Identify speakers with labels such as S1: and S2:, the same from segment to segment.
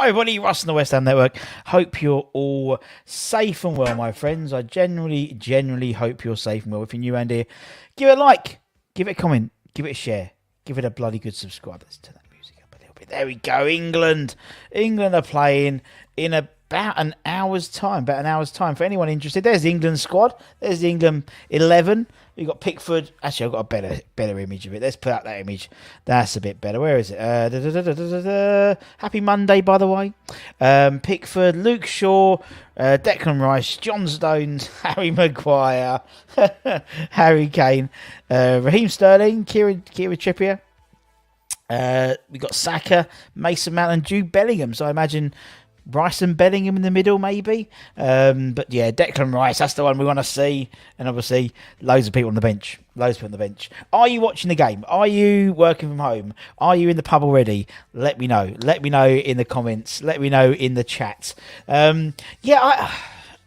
S1: everybody, Russ on the West Ham Network. Hope you're all safe and well, my friends. I genuinely hope you're safe and well. If you're new around here, give it a like, give it a comment, give it a share, give it a bloody good subscribe. Let's turn that music up a little bit. There we go. England are playing in about an hour's time. For anyone interested, there's the England squad. There's the England 11. You've got Pickford. Actually, I've got a better image of it. Let's put up that image. That's a bit better. Where is it? Happy Monday, by the way. Pickford, Luke Shaw, Declan Rice, John Stones, Harry Maguire, Harry Kane, Raheem Sterling, Kieran Trippier. We've got Saka, Mason Mount, and Jude Bellingham. So I imagine Rice and Bellingham in the middle, maybe. But yeah, Declan Rice, that's the one we want to see. And obviously, loads of people on the bench. Are you watching the game? Are you working from home? Are you in the pub already? Let me know. Let me know in the comments. Let me know in the chat. I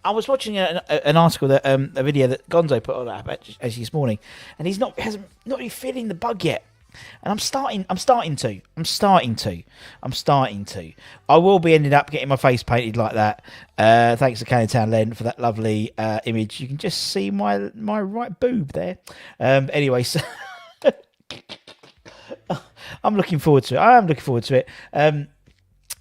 S1: was watching an article, that a video that Gonzo put on actually this morning, and he's not really feeling the bug yet. And I'm starting to. I will be ending up getting my face painted like that. Thanks to Canning Town Len for that lovely image. You can just see my right boob there. Anyway, so I'm looking forward to it. I am looking forward to it.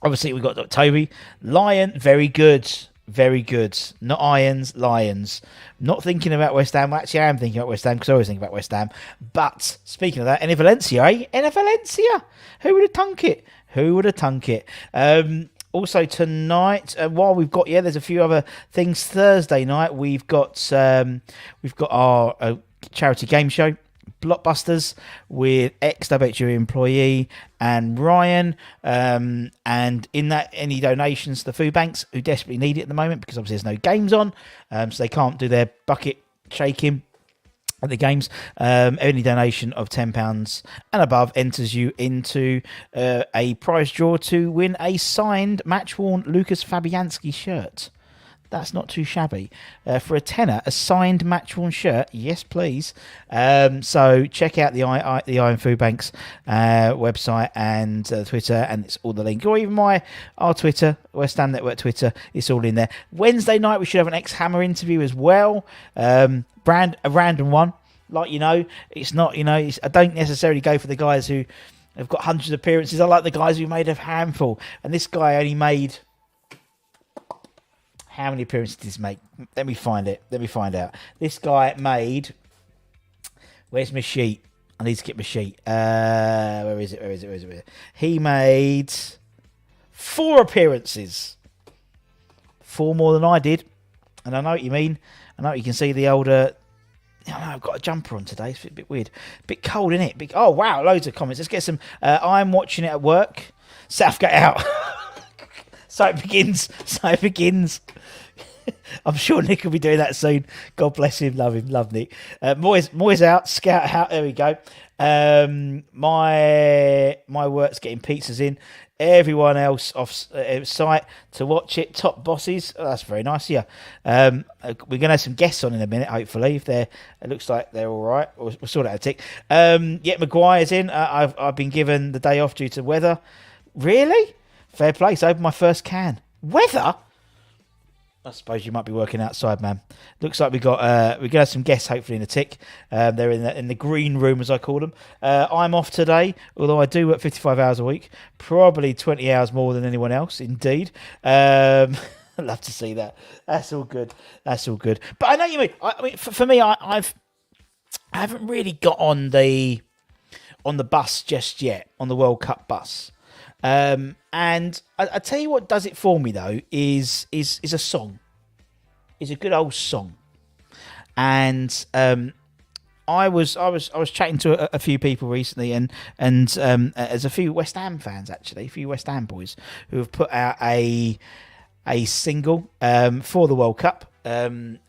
S1: Obviously, we've got Toby. Lion, very good. Very good. Not Irons, Lions. Not thinking about West Ham. Actually, I am thinking about West Ham because I always think about West Ham. But speaking of that, Enner Valencia, eh? Enner Valencia. Who would have thunk it? Also tonight, while we've got, there's a few other things. Thursday night, we've got our charity game show, Blockbusters, with ex-WHU employee and Ryan, and in that, any donations to the food banks who desperately need it at the moment, because obviously there's no games on, so they can't do their bucket shaking at the games. Any donation of £10 and above enters you into a prize draw to win a signed match-worn Lucas Fabianski shirt. That's not too shabby. For a tenner, a signed match-worn shirt, yes, please. So check out the Iron Food Bank's website and Twitter, and it's all the link. Or even our Twitter, West Ham Network Twitter, it's all in there. Wednesday night, we should have an ex-Hammer interview as well. A random one. Like, it's not, I don't necessarily go for the guys who have got hundreds of appearances. I like the guys who made a handful. And this guy only made... How many appearances did he make? Let me find out. This guy made... Where's my sheet? I need to get my sheet. Where is it? He made 4 appearances. 4 more than I did. And I know what you mean. I know you can see the older... I've got a jumper on today. It's a bit weird. A bit cold, isn't it? Oh, wow. Loads of comments. Let's get some... I'm watching it at work. Southgate out. So it begins. I'm sure Nick will be doing that soon. God bless him. Love Nick. Moyes out. Scout out. There we go. My work's getting pizzas in. Everyone else off site to watch it. Top bosses. Oh, that's very nice. Yeah. We're going to have some guests on in a minute, hopefully. If it looks like they're all right. We'll sort out a tick. Maguire's in. I've been given the day off due to weather. Really? Fair play. So I opened my first can. Weather? I suppose you might be working outside, man. Looks like we're gonna have some guests hopefully in a tick. They're in the green room, as I call them. I'm off today, although I do work 55 hours a week, probably 20 hours more than anyone else. Indeed. I'd love to see that. That's all good. But I know what you mean. I mean, for me, I haven't really got on the bus just yet, on the World Cup bus. And I tell you what does it for me though is a song, is a good old song. And I was chatting to a few people recently, and there's a few West Ham fans actually, a few West Ham boys who have put out a single for the World Cup, and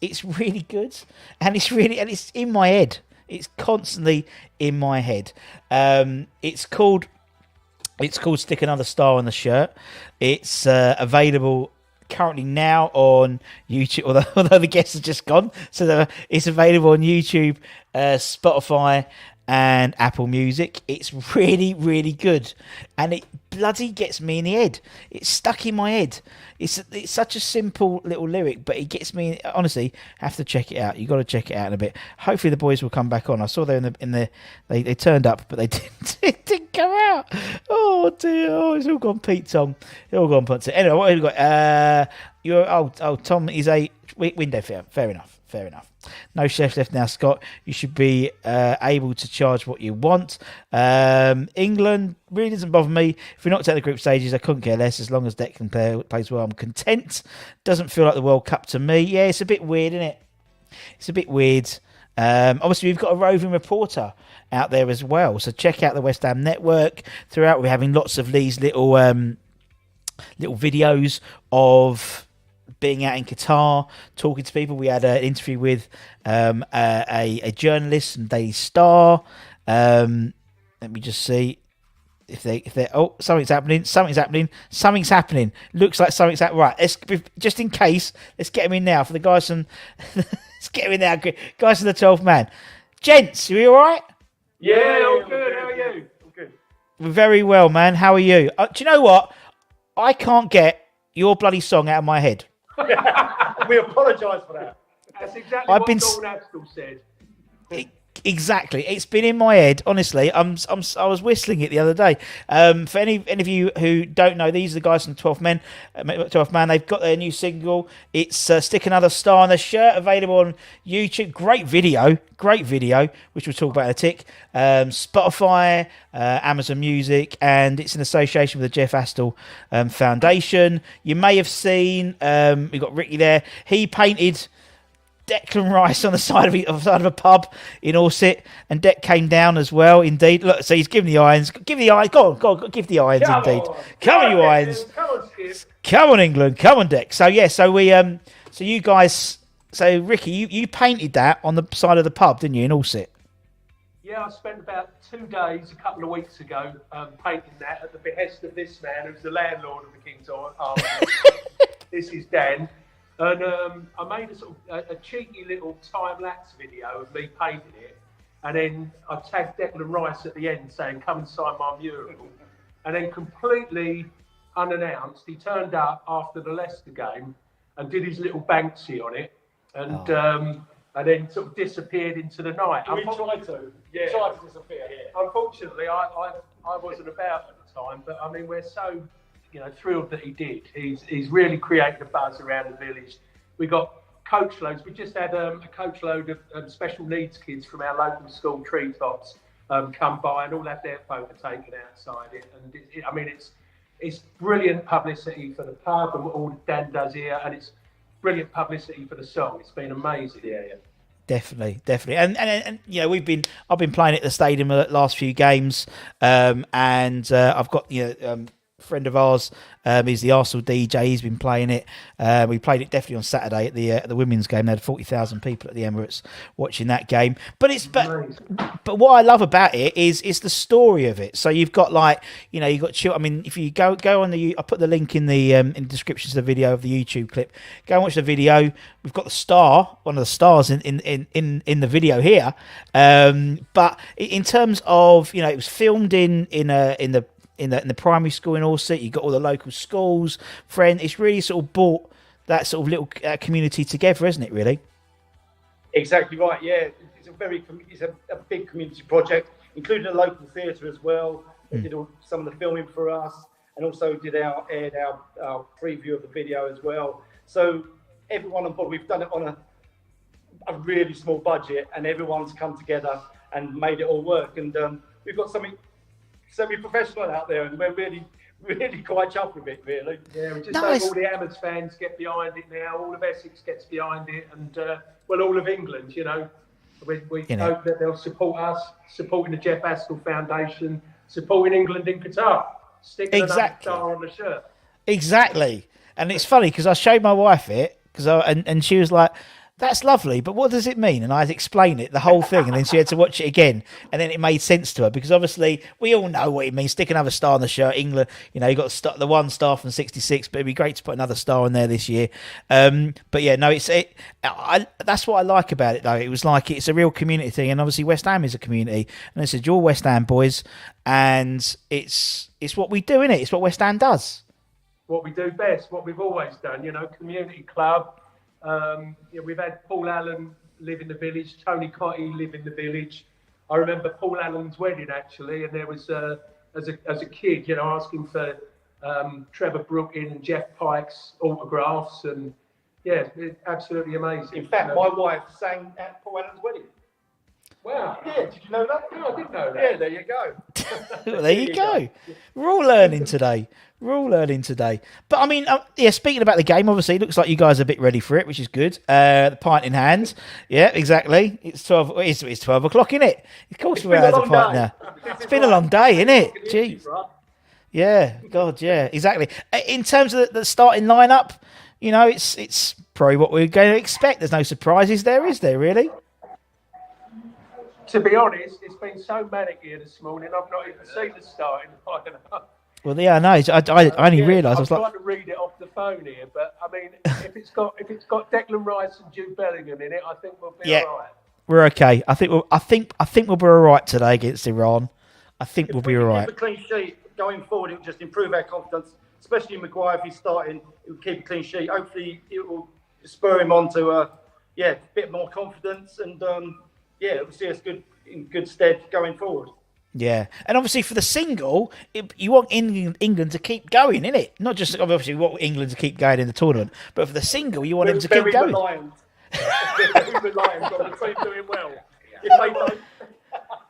S1: it's really good, and it's in my head. It's constantly in my head. It's called Stick Another Star on the Shirt. It's available currently now on YouTube, although the guests are just gone. So it's available on YouTube, Spotify, and Apple Music. It's really, really good, and it bloody gets me in the head. It's stuck in my head. It's such a simple little lyric, but it gets me. Honestly, have to check it out. You got to check it out in a bit. Hopefully, the boys will come back on. I saw they they turned up, but they didn't come out. Oh dear! Oh, it's all gone Pete Tong. It's all gone Ponce. Anyway, what have we got? Tom is a window fair. Fair enough. Fair enough. No chefs left now, Scott. You should be able to charge what you want. England really doesn't bother me. If we're not taking the group stages, I couldn't care less. As long as Declan plays well, I'm content. Doesn't feel like the World Cup to me. Yeah, it's a bit weird, isn't it? It's a bit weird. Obviously, we've got a roving reporter out there as well. So check out the West Ham Network. Throughout, we're having lots of these little videos of being out in Qatar, talking to people. We had an interview with a journalist from Daily Star. Let me just see if they something's happening. Looks like something's happening. Right, just in case, let's get him in now for the guys from. Let's get him in now, guys from the 12th man. Gents, are you all right?
S2: Yeah, all good. How are you? All good.
S1: Very well, man. How are you? Do you know what? I can't get your bloody song out of my head.
S2: We apologise for that. That's exactly what Dawn Astle said.
S1: Exactly, it's been in my head. Honestly, I was whistling it the other day. For any of you who don't know, these are the guys from 12th Man. They've got their new single. It's "Stick Another Star" on the shirt, available on YouTube. Great video, which we'll talk about in a tick. Spotify, Amazon Music, and it's in association with the Jeff Astle Foundation. You may have seen. We've got Ricky there. He painted Declan Rice on the side of a pub in Dorset, and Deck came down as well. Indeed, look, so he's giving the irons. Give the irons. Go on, give the irons. Come on, you irons. Come on, England. Come on, Deck. So yeah, so you guys, so Ricky, you painted that on the side of the pub, didn't you, in Dorset?
S2: Yeah, I spent about 2 days a couple of weeks ago painting that at the behest of this man, who's the landlord of the King's Arms. This is Dan. And I made a cheeky little time-lapse video of me painting it. And then I tagged Declan Rice at the end saying, "Come and sign my mural." And then completely unannounced, he turned up after the Leicester game and did his little Banksy on it. And then sort of disappeared into the night.
S3: We tried to. Yeah. Tried to disappear. Yeah.
S2: Unfortunately, I wasn't about at the time. But, I mean, we're so... thrilled that he did. He's really created a buzz around the village. We got coach loads. We just had a coach load of special needs kids from our local school, Treetops, come by and all had their photo taken outside it. And it's brilliant publicity for the pub and what all Dan does here, and it's brilliant publicity for the song. It's been amazing. Yeah.
S1: Definitely, and I've been playing at the stadium the last few games, and I've got friend of ours, he's the Arsenal DJ. He's been playing it. We played it definitely on Saturday at the women's game. They had 40,000 people at the Emirates watching that game. But what I love about it is the story of it. So you've got you've got children. I mean, if you go on I put the link in the descriptions of the video of the YouTube clip. Go and watch the video. We've got the star, one of the stars in the video here. But in terms of it was filmed in the primary school in Dorset. You've got all the local schools, friends. It's really sort of brought that sort of little community together, isn't it, really?
S3: Exactly right, yeah. It's a big community project, including a local theatre as well. They did some of the filming for us, and also aired our preview of the video as well. So everyone on board, we've done it on a really small budget, and everyone's come together and made it all work. And we've got something semi-professional out there, and we're really, really quite chuffed with it, really.
S2: Yeah, we just hope all the Amers fans get behind it now, all of Essex gets behind it, and all of England, We hope that they'll support us, supporting the Jeff Astle Foundation, supporting England in Qatar, sticking another star on the shirt.
S1: Exactly. And it's funny because I showed my wife it, and she was like, that's lovely, but what does it mean? And I'd explain it, the whole thing, and then she had to watch it again, and then it made sense to her because obviously we all know what it means. Stick another star on the shirt, England. You know, you got the one star from '66, but it'd be great to put another star on there this year. But yeah, no, that's what I like about it though. It was like it's a real community thing, and obviously West Ham is a community, and I said you're West Ham boys, and it's what we do, innit? It's what West Ham does.
S2: What we do best, what we've always done, community club. We've had Paul Allen live in the village, Tony Cotty live in the village. I remember Paul Allen's wedding actually, and there was as a kid, asking for Trevor Brooking and Jeff Pike's autographs, and yeah, it's absolutely amazing.
S3: In fact, my wife sang at Paul Allen's wedding.
S2: Wow.
S3: Yeah, did you know that?
S2: No, I didn't know that.
S3: Yeah, there you go.
S1: Well, there you go. We're all learning today. But I mean, speaking about the game, obviously, it looks like you guys are a bit ready for it, which is good. The pint in hand. Yeah, exactly. It's 12. It's 12 o'clock, isn't it? Of course, we're out of the pint now. It's been a long day, isn't it? Jeez. Yeah. God. Yeah. Exactly. In terms of the starting lineup, it's probably what we're going to expect. There's no surprises there, is there? Really?
S2: To be honest, it's been so manic here this morning. I've not even seen the starting lineup.
S1: Well, yeah, I know. I only realised. I was
S2: trying to read it off the phone here, but I mean, if it's got Declan Rice and Jude Bellingham in it, I think we'll be all right.
S1: We're okay. I think we'll be all right today against Iran. I think we'll be all right.
S3: If we keep a clean sheet going forward, it will just improve our confidence, especially Maguire. If he's starting, it will keep a clean sheet. Hopefully, it will spur him on to a bit more confidence, and it will see us in good stead going forward.
S1: Yeah, and obviously for the single, you want England to keep going, innit? Not just obviously you want England to keep going in the tournament, but for the single, you want them to keep going.
S3: We're very reliant on the team doing well. If they don't,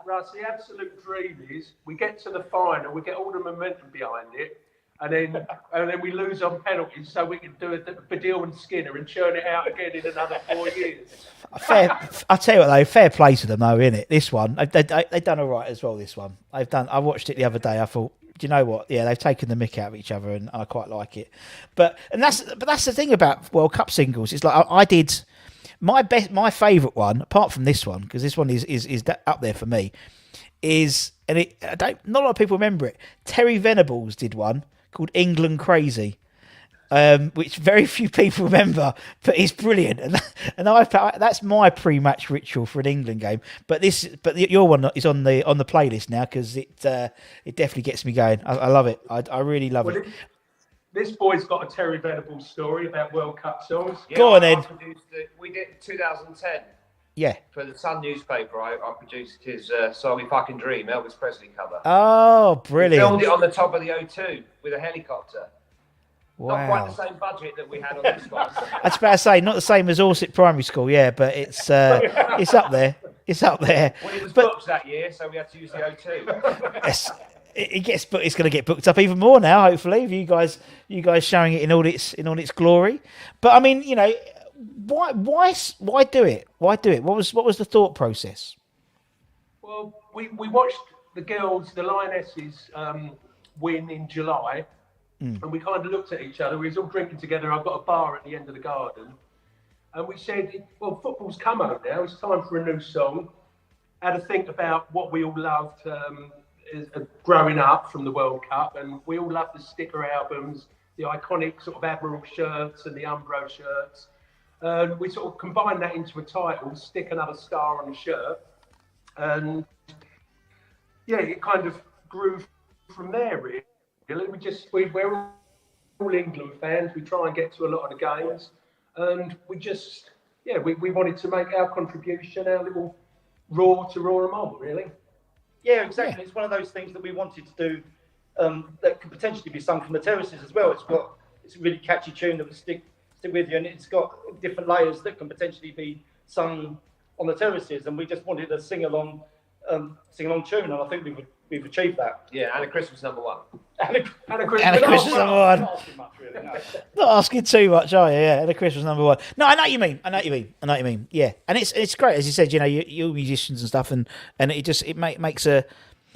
S2: Russ, the absolute dream is we get to the final, we get all the momentum behind it, and then we lose on penalties, so we can do a Badil and Skinner and churn it out again in another 4 years.
S1: I tell you what though, fair play to them though, innit? This one, they've done all right as well. This one, I watched it the other day. I thought, do you know what? Yeah, they've taken the mick out of each other, and I quite like it. But that's the thing about World Cup singles. It's like I did my favourite one, apart from this one, because this one is up there for me. Not a lot of people remember it. Terry Venables did one called England Crazy, which very few people remember, but it's brilliant. And that's my pre-match ritual for an England game. But your one is on the playlist now because it definitely gets me going. I love it. I really love it.
S2: This boy's got a Terry Venables story about World Cup songs.
S1: Go on, Ed.
S4: We did 2010.
S1: Yeah.
S4: For the Sun newspaper, I produced his song "If I Can Dream," Elvis Presley cover.
S1: Oh, brilliant!
S4: We filmed it on the top of the O2 with a helicopter.
S1: Wow.
S4: Not quite the same budget that we had on this one.
S1: I was about to say, not the same as Orsett Primary School, yeah, but it's up there. It's up there.
S4: Well, it was booked that year, so we had to use the O2.
S1: Yes. It's going to get booked up even more now. Hopefully, with you guys showing it in all its glory. But I mean, why do it? Why do it? What was the thought process?
S2: Well, we watched the girls, the Lionesses, win in July, and we kind of looked at each other. We was all drinking together. I've got a bar at the end of the garden, and we said, "Well, football's come out now. It's time for a new song." Had to think about what we all loved growing up from the World Cup, and we all loved the sticker albums, the iconic sort of Admiral shirts and the Umbro shirts. We sort of combined that into a title, Stick Another Star on the Shirt. And yeah, it kind of grew from there, really. We're all England fans. We try and get to a lot of the games. And we wanted to make our contribution, our little roar to roar them on, really.
S3: Yeah, exactly. Yeah. It's one of those things that we wanted to do that could potentially be sung from the terraces as well. It's a really catchy tune that would stick with you, and it's got different layers that can potentially be sung on the terraces, and we just wanted a sing-along tune, and I think we've achieved that.
S4: Yeah, and a Christmas number one.
S1: And a Christmas number one.
S3: Not asking much, really, no.
S1: Not asking too much, are you? Yeah, and a Christmas number one. No, I know what you mean. Yeah, and it's great, as you said. You're musicians and stuff, and it makes a.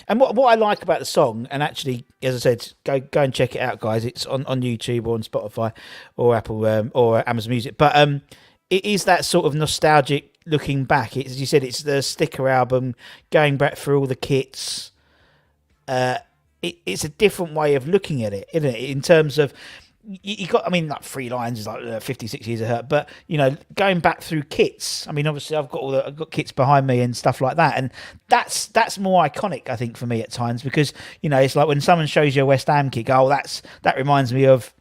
S1: And what I like about the song, and actually, as I said, go and check it out, guys. It's on YouTube or on Spotify or Apple or Amazon Music. But it is that sort of nostalgic looking back. As you said, it's the sticker album, going back through all the kits. It's a different way of looking at it, isn't it? In terms of you got, I mean, like 3 lines is like 56 years of hurt, but going back through kits. I mean, obviously, I've got kits behind me and stuff like that, and that's more iconic, I think, for me at times because it's like when someone shows you a West Ham kit, go, oh, that reminds me of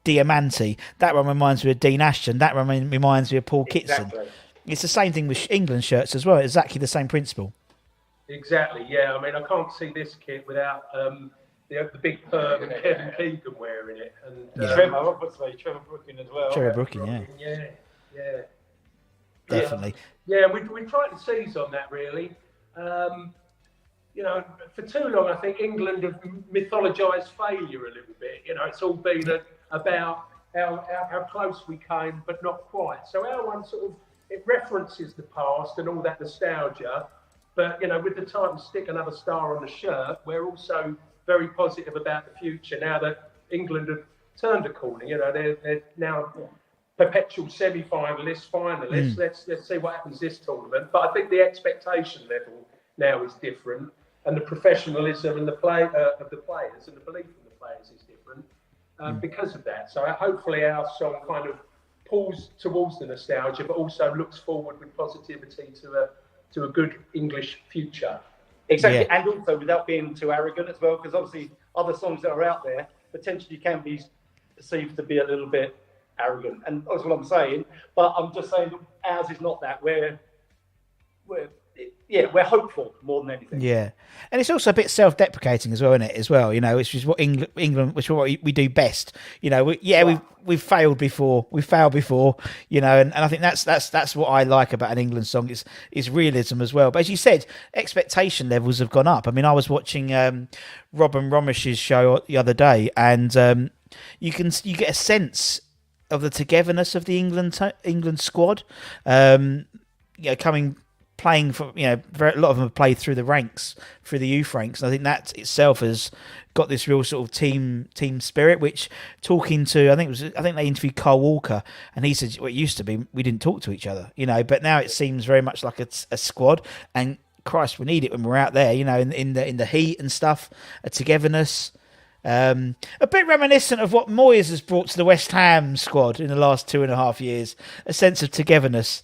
S1: Diamante. That one reminds me of Dean Ashton. That one reminds me of Paul Kitson.
S3: Exactly.
S1: It's the same thing with England shirts as well. Exactly the same principle.
S2: Exactly. Yeah. I mean, I can't see this kit without the big perm and Kevin Keegan wearing it, and
S3: Trevor, obviously, Trevor Brooking as well.
S1: Trevor Brooking,
S2: yeah.
S1: Definitely.
S2: Yeah, we tried to seize on that really. For too long, I think England have mythologised failure a little bit. It's all been about how close we came, but not quite. So our one it references the past and all that nostalgia, but with the time to stick another star on the shirt, we're also very positive about the future now that England have turned a corner. They're now perpetual semi-finalists, finalists. Let's see what happens this tournament. But I think the expectation level now is different, and the professionalism and the play of the players and the belief in the players is different because of that. So hopefully our song kind of pulls towards the nostalgia, but also looks forward with positivity to a good English future.
S3: Exactly,
S1: Yeah.
S3: and also without being too arrogant as well, because obviously other songs that are out there potentially can be perceived to be a little bit arrogant, and that's what I'm saying. But I'm just saying that ours is not that. We're hopeful more than anything.
S1: Yeah, and it's also a bit self-deprecating as well, isn't it? As well, which is what England, which is what we do best. We've failed before. We've failed before. And I think that's what I like about an England song. It's realism as well. But as you said, expectation levels have gone up. I mean, I was watching Robin Romish's show the other day, and you get a sense of the togetherness of the England squad. Playing for a lot of them have played through the ranks, through the youth ranks. And I think that itself has got this real sort of team spirit. Which talking to, I think they interviewed Carl Walker, and he said, well, it used to be we didn't talk to each other, but now it seems very much like a squad. And Christ, we need it when we're out there, in the heat and stuff, a togetherness. A bit reminiscent of what Moyes has brought to the West Ham squad in the last 2.5 years, a sense of togetherness,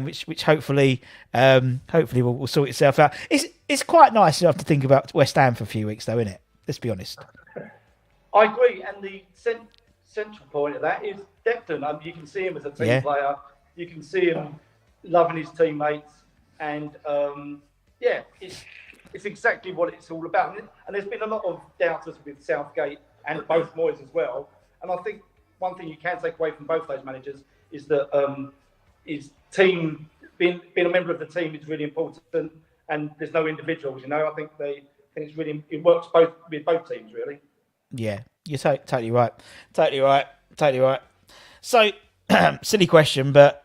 S1: which hopefully will sort itself out. It's quite nice enough to think about West Ham for a few weeks, though, isn't it? Let's be honest.
S3: I agree, and the central point of that is Declan. You can see him as a team player. You can see him loving his teammates, and it's exactly what it's all about. And there's been a lot of doubters with Southgate and both Moyes as well. And I think one thing you can take away from both those managers is that his team, being a member of the team is really important, and there's no individuals. I think it works with both teams really.
S1: Yeah, you're totally right. Totally right. So, silly question, but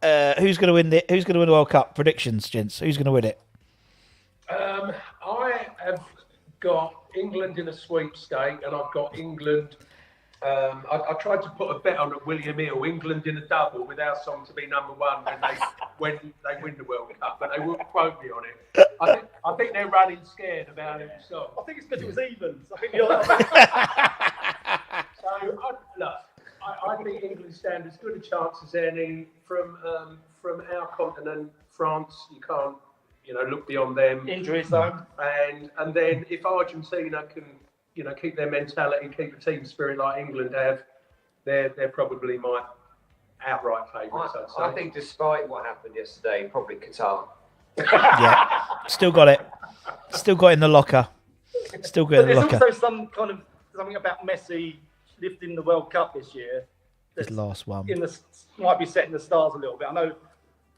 S1: who's going to win the World Cup? Predictions, gents. Who's going to win it?
S2: I have got England in a sweepstake, and I've got England. I tried to put a bet on at William Hill, England in a double with our song to be number one when they win the World Cup, but they wouldn't quote me on it. I think they're running scared about every song.
S3: I think it's because it was evens. I think you're.
S2: I think England stand as good a chance as any from our continent. France, you can't look beyond them.
S3: Injuries though,
S2: and then if Argentina can keep their mentality, keep the team spirit like England have, they're probably my outright favourites. I'd say.
S4: I think despite what happened yesterday, probably Qatar.
S1: Yeah, still got it. Still got it in the locker. Still got it in the locker.
S3: There's also something about Messi lifting the World Cup this year.
S1: His last one.
S3: Might be setting the stars a little bit. I know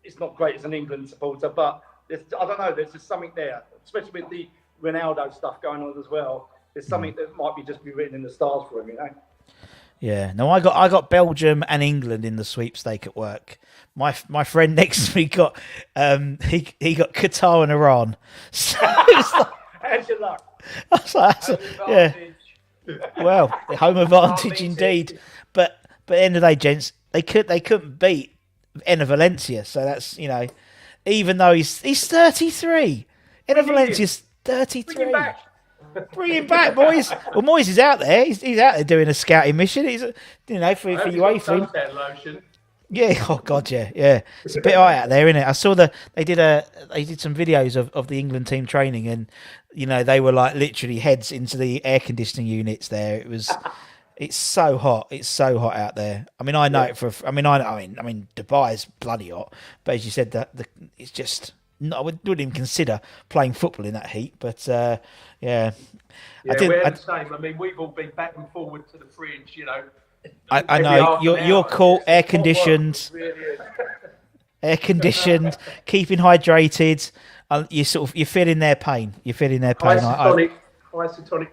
S3: it's not great as an England supporter, but I don't know. There's just something there, especially with the Ronaldo stuff going on as well. There's something that might just be written in the stars for him,
S1: Yeah. No, I got Belgium and England in the sweepstake at work. My friend next to me got he got Qatar and Iran. So it's like,
S3: how's your luck?
S1: I was like, yeah. Well, the home advantage indeed. But at the end of the day, gents, they couldn't beat Enner Valencia. So that's, even though he's 33, Enner Valencia's 33.
S2: Bring him back.
S1: Bring him back, boys. Well, Moyes is out there. He's out there doing a scouting mission. He's, for UEFA.
S2: Lotion.
S1: Yeah. Oh God. Yeah. It's a bit hot out there, isn't it? I saw they did some videos of the England team training, and they were like literally heads into the air conditioning units there. It's so hot. It's so hot out there. I mean, I know it for. I mean, Dubai's bloody hot, but as you said, it's just. No, I wouldn't even consider playing football in that heat, but yeah.
S2: Yeah, we're the same. I mean, we've all been back and forward to the fridge,
S1: I know you're cool, air conditioned, keeping hydrated. You're feeling their pain.
S2: Isotonic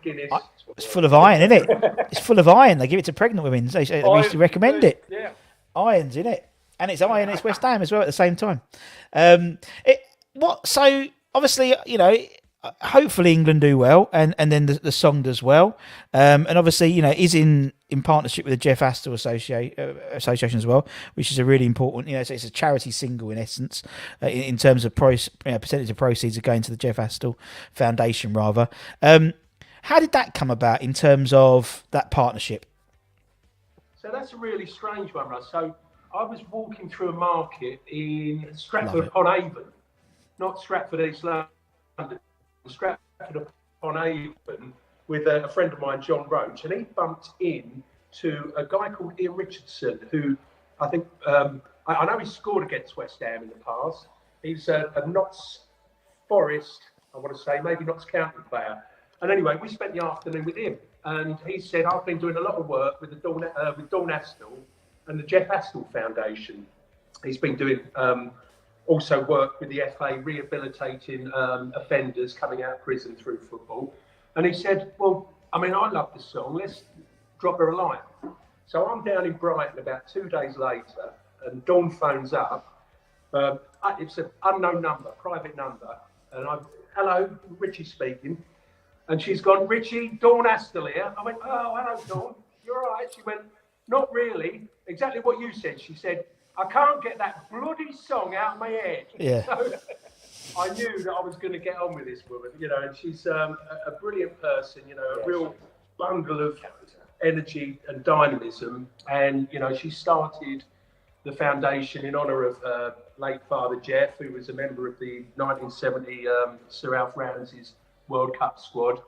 S2: Guinness.
S1: It's full of iron, isn't it? It's full of iron. They give it to pregnant women. They used to recommend it.
S2: Yeah,
S1: iron's in it, and it's iron. It's West Ham as well at the same time. So obviously, hopefully England do well, and then the song does well, and obviously, is in partnership with the Jeff Astle Association as well, which is a really important. So it's a charity single in essence, in terms of percentage of proceeds are going to the Jeff Astle Foundation rather. How did that come about in terms of that partnership?
S2: So that's a really strange one, Russ. So I was walking through a market in Stratford-upon-Avon, not Stratford East London, Stratford-upon-Avon, with a friend of mine, John Roach, and he bumped in to a guy called Ian Richardson, who I think, I know he scored against West Ham in the past. He's a Notts Forest, I want to say, maybe Notts County player. And anyway, we spent the afternoon with him, and he said, I've been doing a lot of work with Dawn Astle and the Jeff Astle Foundation. He's been doing also work with the FA rehabilitating offenders coming out of prison through football. And he said, well, I love the song, let's drop her a line. So I'm down in Brighton about 2 days later, and Dawn phones up. It's an unknown number, private number. And hello, Richie speaking. And she's gone, Richie, Dawn Astle here. I went, oh, hello, Dawn. You're all right. She went, not really. Exactly what you said. She said, I can't get that bloody song out of my head.
S1: Yeah.
S2: So I knew that I was going to get on with this woman, and she's a brilliant person, a real bundle of energy and dynamism. And, she started the foundation in honour of her late father, Jeff, who was a member of the 1970 Sir Alf Ramsey's World Cup squad,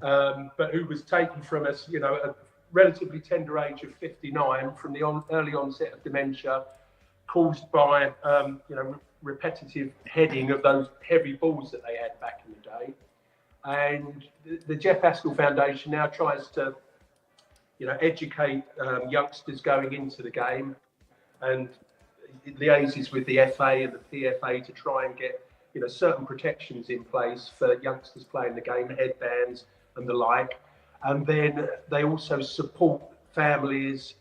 S2: but who was taken from us, at a relatively tender age of 59 from the early onset of dementia caused by, repetitive heading of those heavy balls that they had back in the day. And the Jeff Astle Foundation now tries to, educate youngsters going into the game, and liaises with the FA and the PFA to try and get certain protections in place for youngsters playing the game, headbands and the like. And then they also support families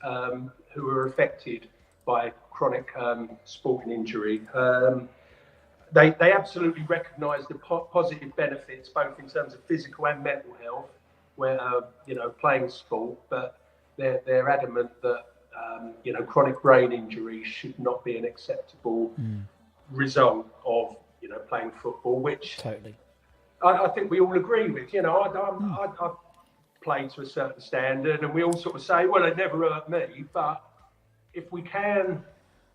S2: who are affected by chronic sporting injury. They absolutely recognise the positive benefits, both in terms of physical and mental health, where playing sport, but they're adamant that chronic brain injury should not be an acceptable result of playing football, which
S1: totally
S2: I think we all agree with. I've played to a certain standard, and we all sort of say, well, it never hurt me. But if we can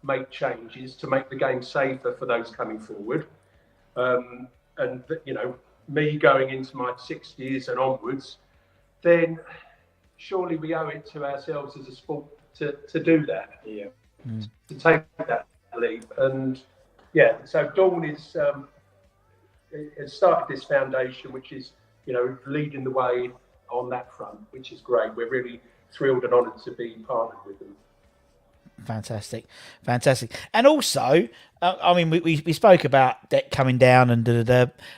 S2: make changes to make the game safer for those coming forward, and me going into my 60s and onwards, then surely we owe it to ourselves as a sport to do that, to take that leap. And so Dawn has started this foundation, which is, leading the way on that front, which is great. We're really thrilled and honoured to be partnered with them.
S1: Fantastic. And also, we spoke about debt coming down and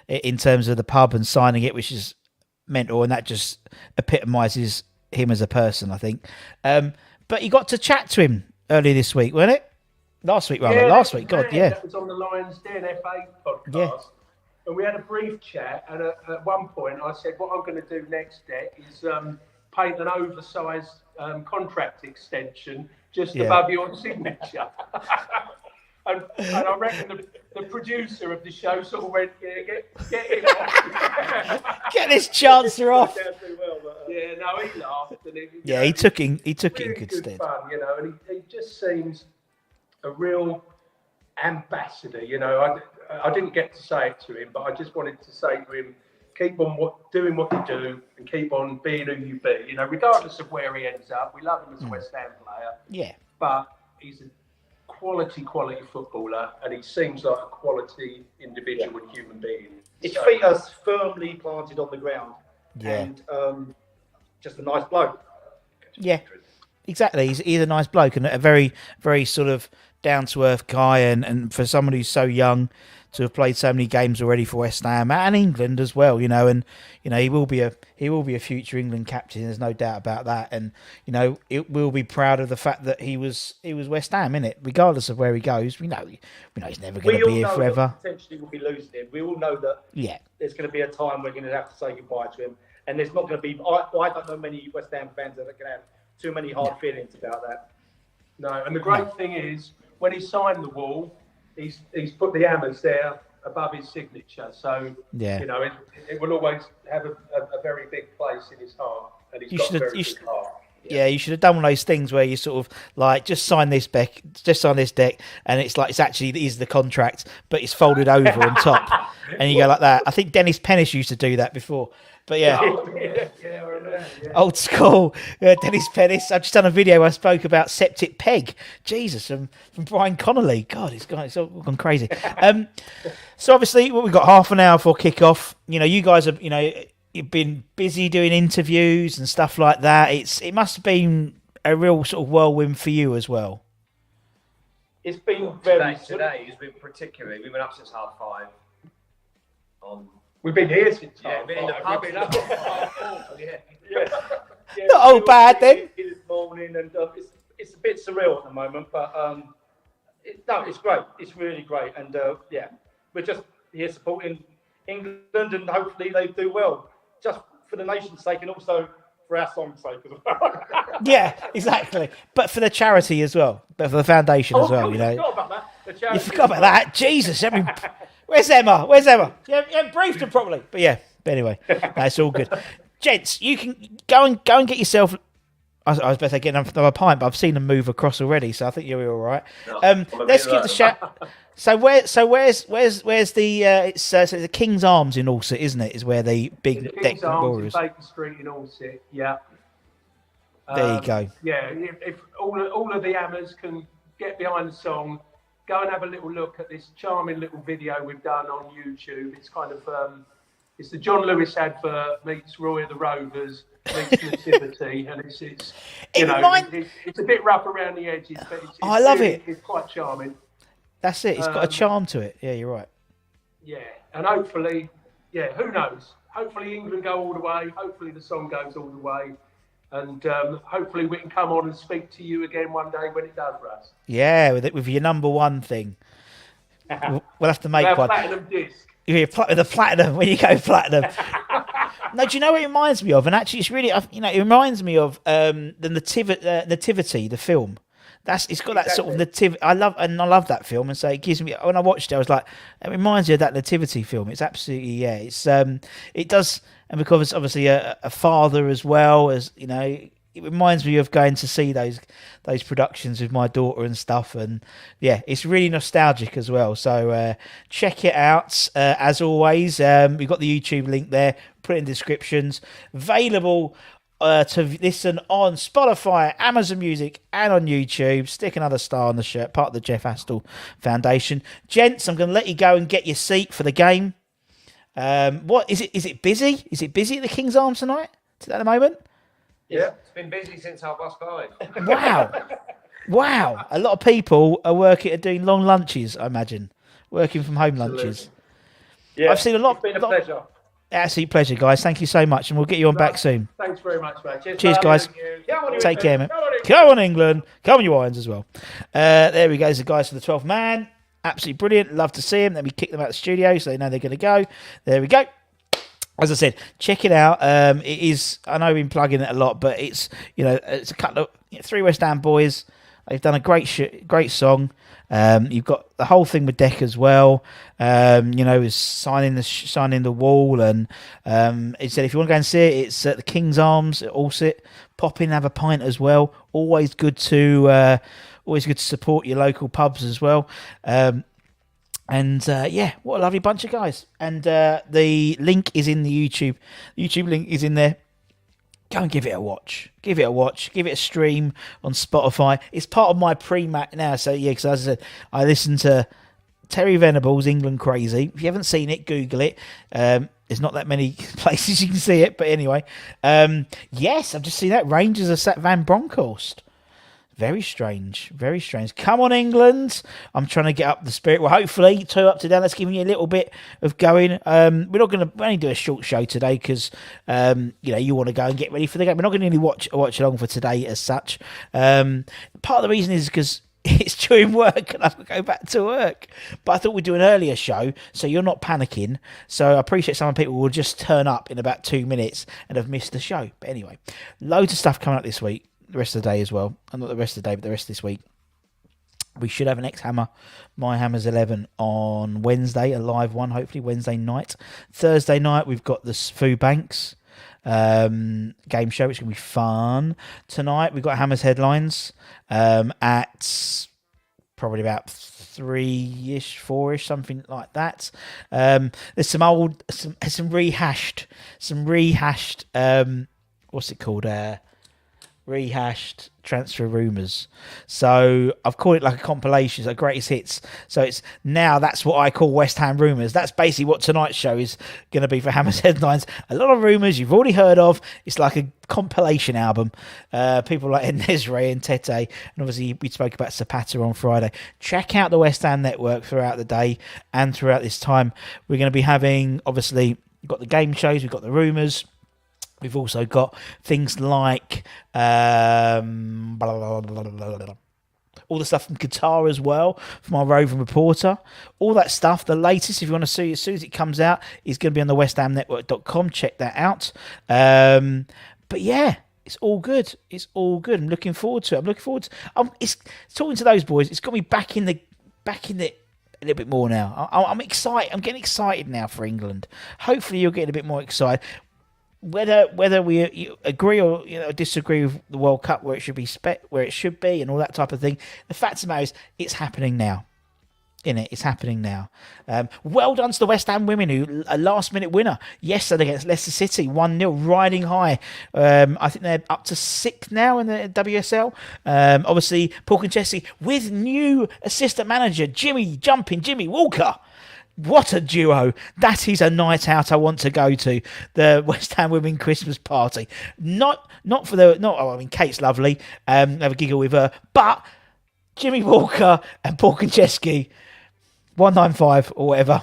S1: in terms of the pub and signing it, which is mental, and that just epitomises him as a person, I think. But you got to chat to him earlier this week, wasn't it? Last week. God, yeah.
S2: That was on the Lions DNFA podcast.
S1: Yeah.
S2: And we had a brief chat, and at one point I said, what I'm going to do next, Deck, is paint an oversized contract extension just above your signature. And I reckon the producer of the show sort of went, yeah, get in.
S1: Get this chancer off.
S2: Yeah, no, he laughed. And
S1: He took it in
S2: really
S1: good
S2: good
S1: stead.
S2: fun, and he just seems a real ambassador. I didn't get to say it to him, but I just wanted to say to him, keep on doing what you do and keep on being who you be. Regardless of where he ends up, we love him as a West Ham player.
S1: Yeah.
S2: But he's a quality footballer, and he seems like a quality individual and human being.
S3: His feet are firmly planted on the ground.
S1: Yeah.
S3: And just a nice bloke.
S1: Yeah. Exactly. He's a nice bloke and a very, very sort of down to earth guy. And for someone who's so young to have played so many games already for West Ham and England as well, and he will be a future England captain. There's no doubt about that. And it will be proud of the fact that he was West Ham, innit? Regardless of where he goes, we know he's never going to be here forever.
S3: Potentially, we'll be losing him. We all know that.
S1: Yeah.
S3: There's going to be a time we're going to have to say goodbye to him, and there's not going to be. I don't know many West Ham fans that are going to have too many hard feelings about that.
S2: No, and the great thing is when he signed the wall, he's put the hammers there above his signature. So it will always have a very big place in his heart, and he's got a very good heart.
S1: Yeah, you should have done one of those things where you sort of like just sign this deck, and it's like is the contract, but it's folded over on top, and you go like that. I think Dennis Pennis used to do that before, but yeah. Old school, Dennis Pennis. I've just done a video. I spoke about septic peg. Jesus, from Brian Connolly. God, it's all gone crazy. So obviously, we've got half an hour for kick-off. You guys are, you've been busy doing interviews and stuff like that. It must have been a real sort of whirlwind for you as well.
S3: It's been very...
S4: Today has been particularly... We've been up since 5:30.
S2: We've been here since
S4: we've been in the pub. We've been up
S3: Yeah,
S1: Not all bad then.
S3: This morning, and it's a bit surreal at the moment, but it's great. It's really great, and we're just here supporting England, and hopefully they do well, just for the nation's sake, and also for our song's sake as well.
S1: Yeah, exactly. But for the charity as well, but for the foundation as well.
S3: You forgot about that.
S1: You forgot about that. Jesus, where's Emma? You haven't briefed her properly. But anyway, that's all good. Gents, you can go and get yourself. I was about to say get another pint, but I've seen them move across already, so I think you're all right. Let's give the shout. So where's the it's the King's Arms in Alsett, isn't it? Is where the big
S2: the
S1: deck
S2: King's Arms
S1: Warriors.
S2: in Baker Street in Alsett. Yeah.
S1: There you go.
S2: Yeah, if all of the hammers can get behind the song, go and have a little look at this charming little video we've done on YouTube. It's kind of it's the John Lewis advert meets Roy of the Rovers meets Nativity, and it's it's a bit rough around the edges, but
S1: I love it.
S2: It's quite charming.
S1: That's it. It's got a charm to it. Yeah, you're right.
S2: Yeah, and hopefully, who knows? Hopefully England go all the way. Hopefully the song goes all the way. And hopefully we can come on and speak to you again one day when it does, Russ.
S1: Yeah, with your number one thing. We'll have to make one.
S2: Platinum disc.
S1: You're the platinum when you go platinum. No, do you know what it reminds me of? And actually, it's really, it reminds me of the Nativity, the film. It's got that sort of nativity. I love that film, and so it gives me. When I watched it, I was like, it reminds me of that Nativity film. It's absolutely it does, and because it's obviously a father as well as it reminds me of going to see those productions with my daughter and stuff, and it's really nostalgic as well. So check it out. As always, we've got the YouTube link there. Put it in descriptions. Available to listen on Spotify, Amazon Music, and on YouTube. Stick another star on the shirt, part of the Jeff Astle Foundation. Gents, I'm going to let you go and get your seat for the game. What is it? Is it busy? Is it busy at the King's Arms tonight at the moment?
S4: Yeah, it's been busy since 5:30.
S1: Wow. A lot of people are doing long lunches, I imagine. Working from home lunches.
S3: Yeah,
S1: I've seen a lot.
S3: It's been a pleasure.
S1: Absolute pleasure, guys. Thank you so much, and we'll get you on back soon.
S2: Thanks very much, mate.
S1: Cheers, guys. Take care, man. Come on, England. Come on, you Irons as well. There we go. There's the guys for the 12th man. Absolutely brilliant. Love to see them. Then we kick them out of the studio so they know they're going to go. There we go. As I said, check it out. It is. I know I've been plugging it a lot, but it's it's a couple of 3 West Ham boys They've done a great song. You've got the whole thing with Deck as well. Is signing the wall, and he said if you want to go and see it, it's at the King's Arms at Allsit. Pop in, have a pint as well. Always good to support your local pubs as well. What a lovely bunch of guys. And the link is in the YouTube. The YouTube link is in there. Go and give it a watch. Give it a stream on Spotify. It's part of my pre-Mac now. So, yeah, because as I said, I listen to Terry Venables' England Crazy. If you haven't seen it, Google it. There's not that many places you can see it. But anyway, yes, I've just seen that. Rangers are sat Van Bronckhorst. Very strange. Come on, England. I'm trying to get up the spirit. Well, hopefully, 2 up to down. That's giving you a little bit of going. We're only do a short show today because, you want to go and get ready for the game. We're not going to really watch along for today as such. Part of the reason is because it's during work and I've got to go back to work. But I thought we'd do an earlier show so you're not panicking. So I appreciate some people will just turn up in about 2 minutes and have missed the show. But anyway, loads of stuff coming up this week. The rest of the day as well. And not the rest of the day, but the rest of this week. We should have an X-Hammer, My Hammers 11 on Wednesday, a live one, hopefully Wednesday night. Thursday night, we've got the Fu Banks game show, which is going to be fun. Tonight, we've got Hammers Headlines at probably about 3-ish, 4-ish, something like that. There's some rehashed, what's it called? Rehashed transfer rumours. So I've called it like a compilation, so greatest hits. So that's what I call West Ham rumours. That's basically what tonight's show is going to be for Hammers Headlines. A lot of rumours you've already heard of. It's like a compilation album. People like Enesre and Tete, and obviously we spoke about Zapata on Friday. Check out the West Ham Network throughout the day and throughout this time. We're going to be having, obviously, we've got the game shows, we've got the rumours. We've also got things like all the stuff from Qatar as well, from our roving reporter. All that stuff, the latest, if you want to see as soon as it comes out, is going to be on the westhamnetwork.com. Check that out. But yeah, it's all good. I'm looking forward to it. It's talking to those boys. It's got me back in the a little bit more now. I'm excited. I'm getting excited now for England. Hopefully you're getting a bit more excited. Whether we agree or disagree with the World Cup where it should be and all that type of thing, the fact of the matter is it's happening now. It's happening now. Well done to the West Ham women, who a last-minute winner yesterday against Leicester City, 1-0, riding high. I think they're up to 6th now in the WSL. Obviously, Paul Konchesky with new assistant manager Jimmy Walker. What a duo. That is a night out I want to go to. The West Ham Women Christmas party. Kate's lovely. Have a giggle with her. But Jimmy Walker and Paul Konchesky, 195 or whatever.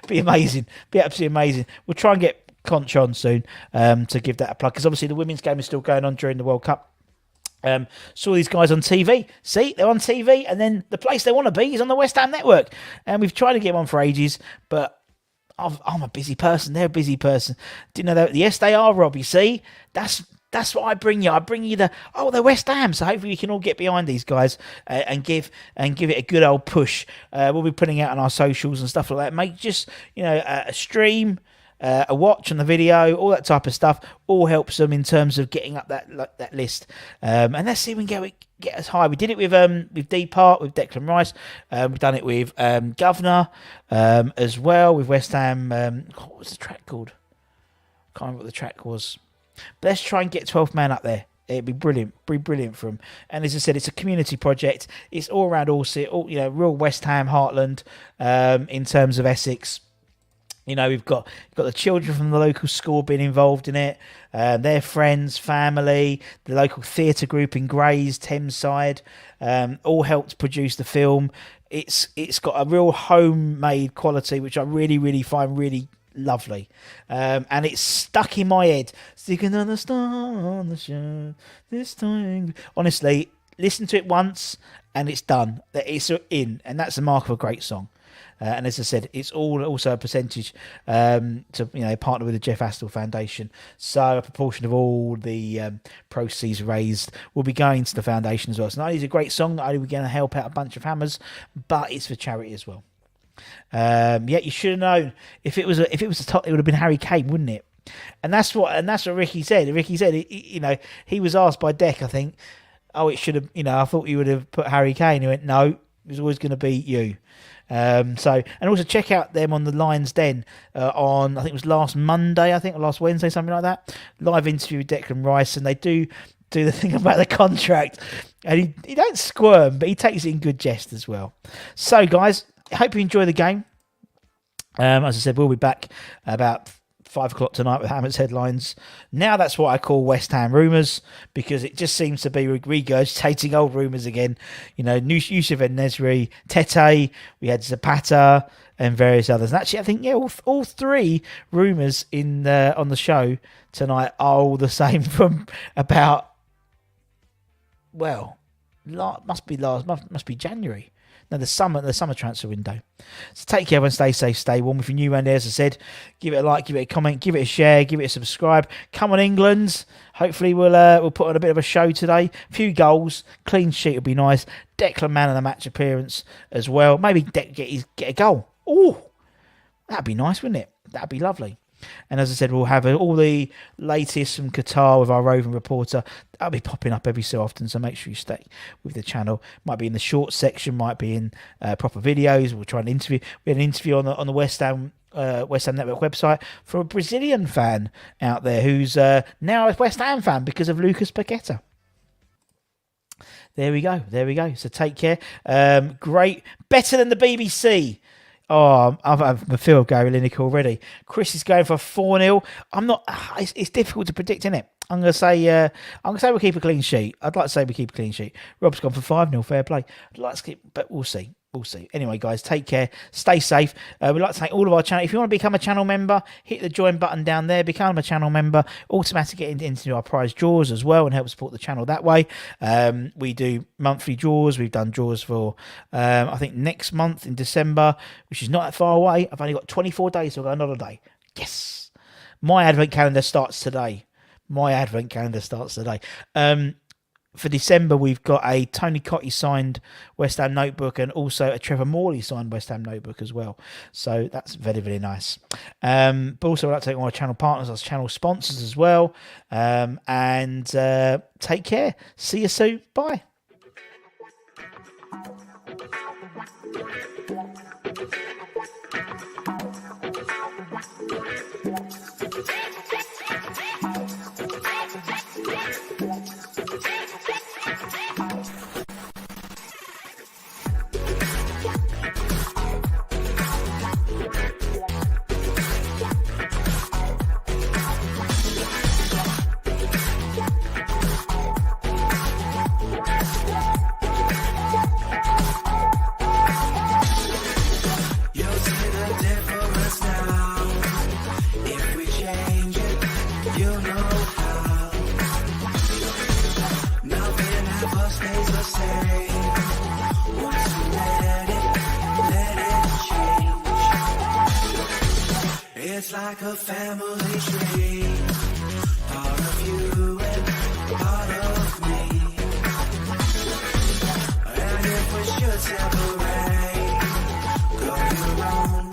S1: Be amazing. Be absolutely amazing. We'll try and get Conch on soon to give that a plug. Because obviously the women's game is still going on during the World Cup. Saw these guys on TV. See, they're on TV, and then the place they want to be is on the West Ham Network. And we've tried to get them on for ages, but I'm a busy person. They're a busy person. Didn't know that? Yes, they are, Robbie. See, that's what I bring you. I bring you they're West Ham. So hopefully we can all get behind these guys and give it a good old push. We'll be putting out on our socials and stuff like that. Make just a stream. A watch on the video, all that type of stuff, all helps them in terms of getting up that list. And let's see if we can get as high. We did it with D Part, with Declan Rice. We've done it with Governor as well, with West Ham. What was the track called? Can't remember what the track was. But let's try and get 12th man up there. It'd be brilliant. For them. And as I said, it's a community project. It's all around Allsit, real West Ham heartland in terms of Essex. We've got the children from the local school being involved in it, their friends, family, the local theatre group in Grays, Thameside, all helped produce the film. It's got a real homemade quality, which I really, really find really lovely. And it's stuck in my head. Sticking on the star on the show this time. Honestly, listen to it once and it's done. It's in, and that's the mark of a great song. And as I said, it's all also a percentage to partner with the Jeff Astle Foundation. So a proportion of all the proceeds raised will be going to the foundation as well. So not only is it a great song, not only are we going to help out a bunch of hammers, but it's for charity as well. You should have known if it was a top, it would have been Harry Kane, wouldn't it? And that's what Ricky said. Ricky said, he was asked by Deck, I think, oh, it should have, I thought you would have put Harry Kane. He went, no, it was always going to be you. And also check out them on the Lions Den on, I think it was last Monday, or last Wednesday, something like that. Live interview with Declan Rice, and they do the thing about the contract. And he don't squirm, but he takes it in good jest as well. So, guys, I hope you enjoy the game. As I said, we'll be back about 5 o'clock tonight with Hammer's headlines. Now that's what I call West Ham rumours, because it just seems to be regurgitating old rumours again. Yusuf En-Nesyri, Tete, we had Zapata, and various others. And actually, I think all three rumours on the show tonight are all the same from about must be January. No, the summer transfer window. So take care, everyone. Stay safe, stay warm. If you're new around there, as I said, give it a like, give it a comment, give it a share, give it a subscribe. Come on, England. Hopefully we'll put on a bit of a show today. A few goals, clean sheet would be nice. Declan man of the match appearance as well. Maybe Deck get a goal. Oh, that'd be nice, wouldn't it? That'd be lovely. And as I said, we'll have all the latest from Qatar with our roving reporter. That'll be popping up every so often, so make sure you stay with the channel. Might be in the short section, might be in proper videos. We'll try an interview. We had an interview on the West Ham Network website for a Brazilian fan out there who's now a West Ham fan because of Lucas Paqueta. There we go. So take care. Great. Better than the BBC. Oh, I feel Gary Lineker already. Chris is going for 4-0. I'm not. It's difficult to predict, isn't it? I'm going to say we'll keep a clean sheet. I'd like to say we keep a clean sheet. Rob's gone for 5-0. Fair play. I'd like to keep, but we'll see. We'll see. Anyway, guys, take care. Stay safe. We'd like to thank all of our channel. If you want to become a channel member, hit the join button down there. Become a channel member. Automatically get into our prize draws as well and help support the channel that way. We do monthly draws. We've done draws for, I think, next month in December, which is not that far away. I've only got 24 days to go another day. Yes. My advent calendar starts today. For December, we've got a Tony Cottee signed West Ham notebook and also a Trevor Morley signed West Ham notebook as well. So that's very, very nice. But also, I'd like to thank all our channel partners, our channel sponsors as well. And take care. See you soon. Bye.
S5: It's like a family tree.